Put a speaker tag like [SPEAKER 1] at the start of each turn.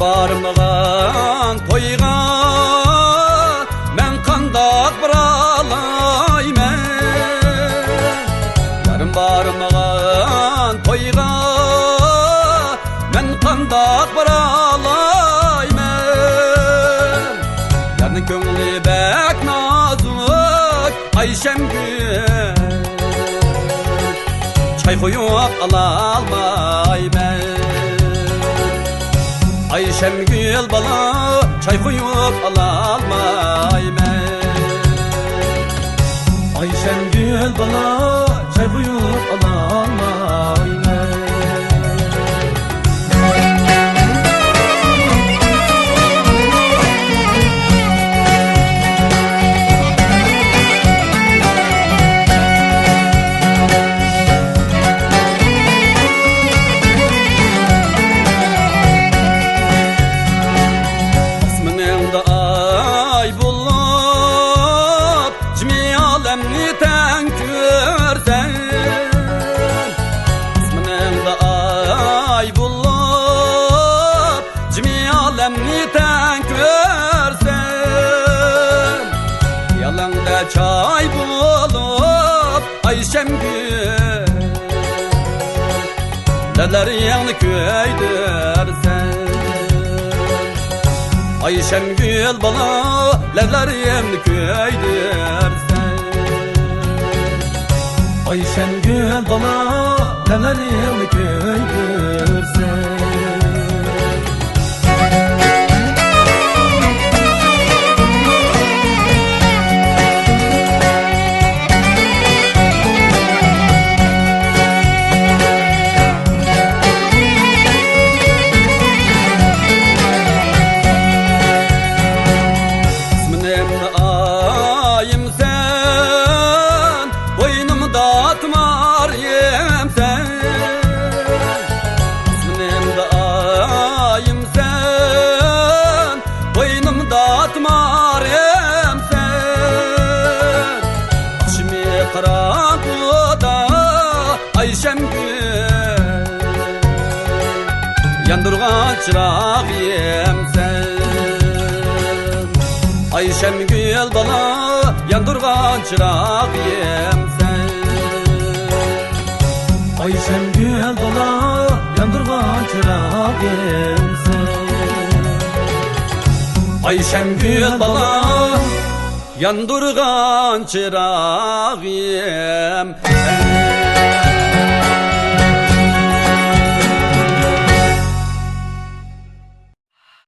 [SPEAKER 1] barmağın toyga men qandaq baralayman. Yarım barmağın toyga men qandaq baralayman. Yarning ko'ngli bek nazuk Ayşemgül, çay koyup alalmayman. Ayşemgül bala, çay koyup alalmayman. Ayşemgül bala, çay koyup alalmayman. Ten görsen ismini ay bulup cimi alemni ten görsen yalanda çay bulup Ayşemgül neler yanı köydersen. Ayşemgül bana neler yanı köydersen. Ayşemgül bana neler köydersen. Ayşemgül, yandırgan çırağım sen. Ayşemgül bana, yandırgan çırağım sen. Ayşemgül bana, yandırgan çırağım sen. Ayşemgül bana, yandırgan çırağım sen.